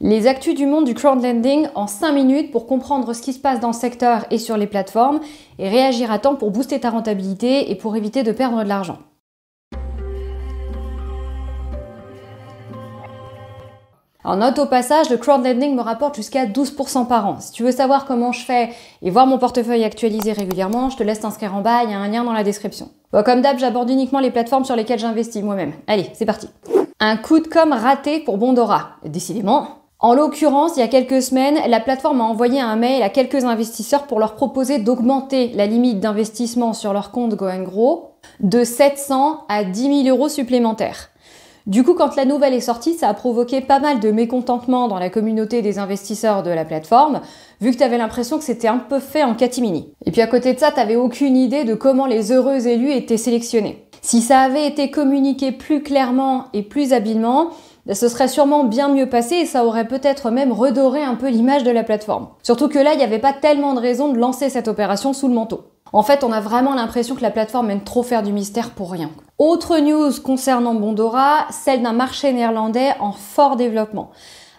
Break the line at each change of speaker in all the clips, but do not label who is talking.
Les actus du monde du crowdlending en 5 minutes pour comprendre ce qui se passe dans le secteur et sur les plateformes et réagir à temps pour booster ta rentabilité et pour éviter de perdre de l'argent. Alors note au passage, le crowdlending me rapporte jusqu'à 12% par an. Si tu veux savoir comment je fais et voir mon portefeuille actualisé régulièrement, je te laisse t'inscrire en bas, il y a un lien dans la description. Bon, comme d'hab, j'aborde uniquement les plateformes sur lesquelles j'investis moi-même. Allez, c'est parti. Un coup de com' raté pour Bondora. Décidément. En l'occurrence, il y a quelques semaines, la plateforme a envoyé un mail à quelques investisseurs pour leur proposer d'augmenter la limite d'investissement sur leur compte GoAndGrow de 700 à 10 000 euros supplémentaires. Du coup, quand la nouvelle est sortie, ça a provoqué pas mal de mécontentement dans la communauté des investisseurs de la plateforme, vu que tu avais l'impression que c'était un peu fait en catimini. Et puis à côté de ça, tu n'avais aucune idée de comment les heureux élus étaient sélectionnés. Si ça avait été communiqué plus clairement et plus habilement, ce serait sûrement bien mieux passé et ça aurait peut-être même redoré un peu l'image de la plateforme. Surtout que là, il n'y avait pas tellement de raisons de lancer cette opération sous le manteau. En fait, on a vraiment l'impression que la plateforme aime trop faire du mystère pour rien. Autre news concernant Bondora, celle d'un marché néerlandais en fort développement.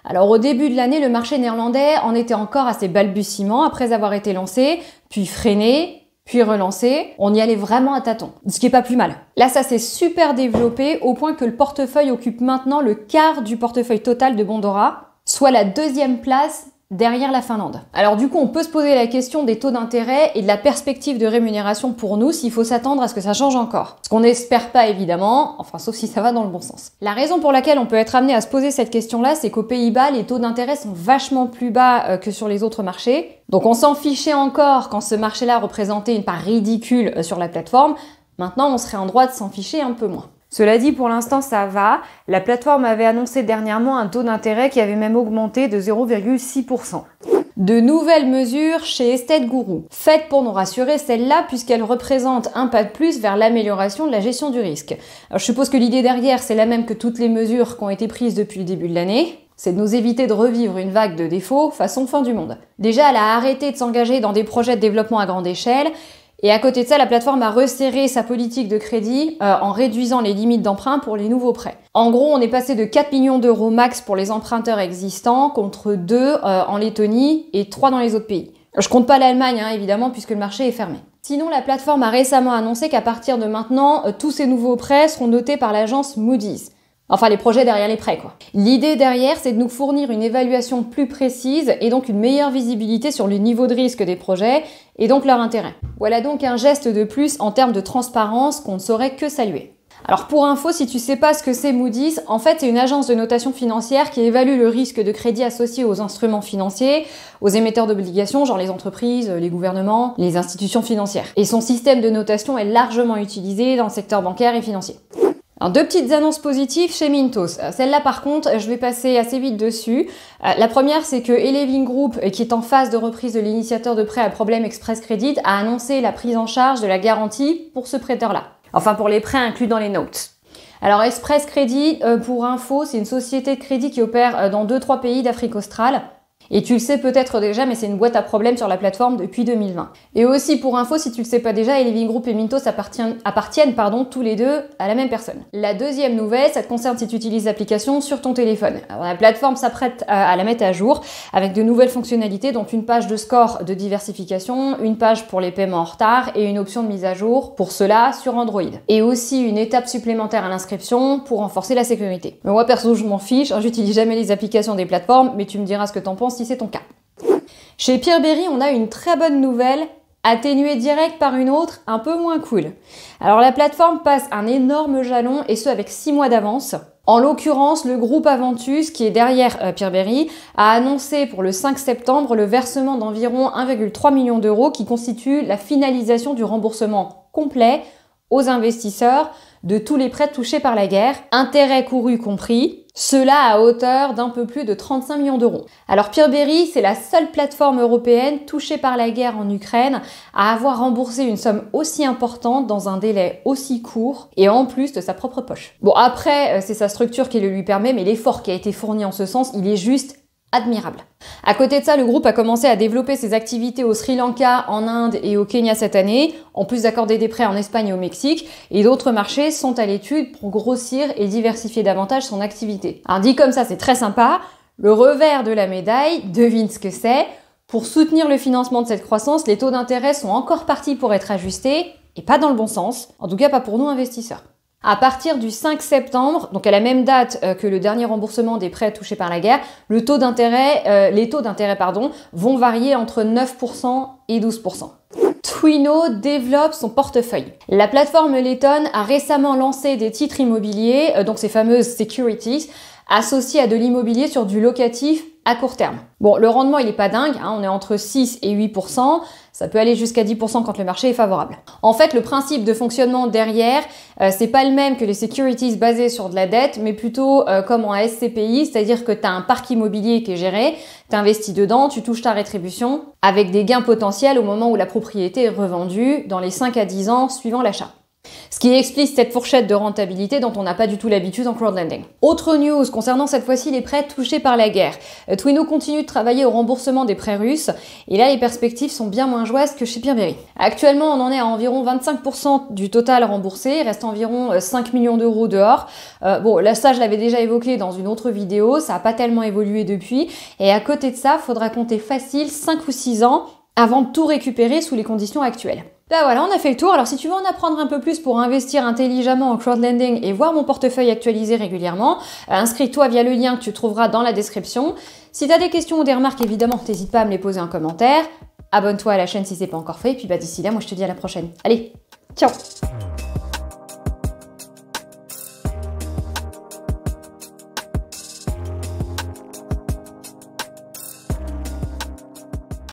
Alors au début de l'année, le marché néerlandais en était encore à ses balbutiements après avoir été lancé, puis freiné, puis relancé. On y allait vraiment à tâtons, ce qui est pas plus mal. Là, ça s'est super développé au point que le portefeuille occupe maintenant le quart du portefeuille total de Bondora, soit la 2e place derrière la Finlande. Alors du coup, on peut se poser la question des taux d'intérêt et de la perspective de rémunération pour nous s'il faut s'attendre à ce que ça change encore. Ce qu'on n'espère pas évidemment, enfin sauf si ça va dans le bon sens. La raison pour laquelle on peut être amené à se poser cette question-là, c'est qu'aux Pays-Bas, les taux d'intérêt sont vachement plus bas que sur les autres marchés. Donc on s'en fichait encore quand ce marché-là représentait une part ridicule sur la plateforme. Maintenant, on serait en droit de s'en ficher un peu moins. Cela dit, pour l'instant, ça va. La plateforme avait annoncé dernièrement un taux d'intérêt qui avait même augmenté de 0,6%. De nouvelles mesures chez Estate Guru. Faites pour nous rassurer celle-là puisqu'elle représente un pas de plus vers l'amélioration de la gestion du risque. Alors, je suppose que l'idée derrière, c'est la même que toutes les mesures qui ont été prises depuis le début de l'année. C'est de nous éviter de revivre une vague de défauts façon fin du monde. Déjà, elle a arrêté de s'engager dans des projets de développement à grande échelle. Et à côté de ça, la plateforme a resserré sa politique de crédit en réduisant les limites d'emprunt pour les nouveaux prêts. En gros, on est passé de 4 millions d'euros max pour les emprunteurs existants contre 2 en Lettonie et 3 dans les autres pays. Je compte pas l'Allemagne, évidemment, puisque le marché est fermé. Sinon, la plateforme a récemment annoncé qu'à partir de maintenant, tous ces nouveaux prêts seront notés par l'agence Moody's. Enfin, les projets derrière les prêts, quoi. L'idée derrière, c'est de nous fournir une évaluation plus précise et donc une meilleure visibilité sur le niveau de risque des projets et donc leur intérêt. Voilà donc un geste de plus en termes de transparence qu'on ne saurait que saluer. Alors pour info, si tu sais pas ce que c'est Moody's, en fait c'est une agence de notation financière qui évalue le risque de crédit associé aux instruments financiers, aux émetteurs d'obligations, genre les entreprises, les gouvernements, les institutions financières. Et son système de notation est largement utilisé dans le secteur bancaire et financier. Alors, 2 petites annonces positives chez Mintos. Celle-là, par contre, je vais passer assez vite dessus. La première, c'est que Eleving Group, qui est en phase de reprise de l'initiateur de prêt à problème Express Credit, a annoncé la prise en charge de la garantie pour ce prêteur-là. Enfin, pour les prêts inclus dans les notes. Alors, Express Credit, pour info, c'est une société de crédit qui opère dans 2-3 pays d'Afrique australe. Et tu le sais peut-être déjà, mais c'est une boîte à problèmes sur la plateforme depuis 2020. Et aussi pour info, si tu le sais pas déjà, Eleving Group et Mintos appartiennent tous les deux à la même personne. La deuxième nouvelle, ça te concerne si tu utilises l'application sur ton téléphone. Alors la plateforme s'apprête à la mettre à jour avec de nouvelles fonctionnalités, dont une page de score de diversification, une page pour les paiements en retard et une option de mise à jour pour cela sur Android. Et aussi une étape supplémentaire à l'inscription pour renforcer la sécurité. Mais moi perso, je m'en fiche, j'utilise jamais les applications des plateformes, mais tu me diras ce que t'en penses si c'est ton cas. Chez Peerberry, on a une très bonne nouvelle, atténuée direct par une autre, un peu moins cool. Alors la plateforme passe un énorme jalon et ce avec 6 mois d'avance. En l'occurrence, le groupe Aventus, qui est derrière Peerberry, a annoncé pour le 5 septembre le versement d'environ 1,3 million d'euros qui constitue la finalisation du remboursement complet aux investisseurs de tous les prêts touchés par la guerre, intérêts courus compris, cela à hauteur d'un peu plus de 35 millions d'euros. Alors Peerberry, c'est la seule plateforme européenne touchée par la guerre en Ukraine à avoir remboursé une somme aussi importante dans un délai aussi court et en plus de sa propre poche. Bon après, c'est sa structure qui le lui permet, mais l'effort qui a été fourni en ce sens, il est juste admirable. À côté de ça, le groupe a commencé à développer ses activités au Sri Lanka, en Inde et au Kenya cette année, en plus d'accorder des prêts en Espagne et au Mexique, et d'autres marchés sont à l'étude pour grossir et diversifier davantage son activité. Alors dit comme ça, c'est très sympa. Le revers de la médaille, devine ce que c'est. Pour soutenir le financement de cette croissance, les taux d'intérêt sont encore partis pour être ajustés, et pas dans le bon sens, en tout cas pas pour nous investisseurs. À partir du 5 septembre, donc à la même date que le dernier remboursement des prêts touchés par la guerre, les taux d'intérêt vont varier entre 9% et 12%. Twino développe son portefeuille. La plateforme Layton a récemment lancé des titres immobiliers, donc ces fameuses securities, associés à de l'immobilier sur du locatif à court terme. Bon, le rendement, il est pas dingue, hein, on est entre 6 et 8%, ça peut aller jusqu'à 10% quand le marché est favorable. En fait, le principe de fonctionnement derrière, c'est pas le même que les securities basées sur de la dette, mais plutôt comme en SCPI, c'est-à-dire que tu as un parc immobilier qui est géré, tu investis dedans, tu touches ta rétribution, avec des gains potentiels au moment où la propriété est revendue, dans les 5 à 10 ans suivant l'achat. Ce qui explique cette fourchette de rentabilité dont on n'a pas du tout l'habitude en crowdlending. Autre news concernant cette fois-ci les prêts touchés par la guerre. Twino continue de travailler au remboursement des prêts russes et là les perspectives sont bien moins joyeuses que chez Peerberry. Actuellement on en est à environ 25% du total remboursé, il reste environ 5 millions d'euros dehors. Bon là ça je l'avais déjà évoqué dans une autre vidéo, ça n'a pas tellement évolué depuis et à côté de ça il faudra compter facile 5 ou 6 ans avant de tout récupérer sous les conditions actuelles. Ben voilà, on a fait le tour. Alors si tu veux en apprendre un peu plus pour investir intelligemment en crowdlending et voir mon portefeuille actualisé régulièrement, inscris-toi via le lien que tu trouveras dans la description. Si tu as des questions ou des remarques, évidemment, n'hésite pas à me les poser en commentaire. Abonne-toi à la chaîne si c'est pas encore fait. Et puis bah d'ici là, moi je te dis à la prochaine. Allez, ciao!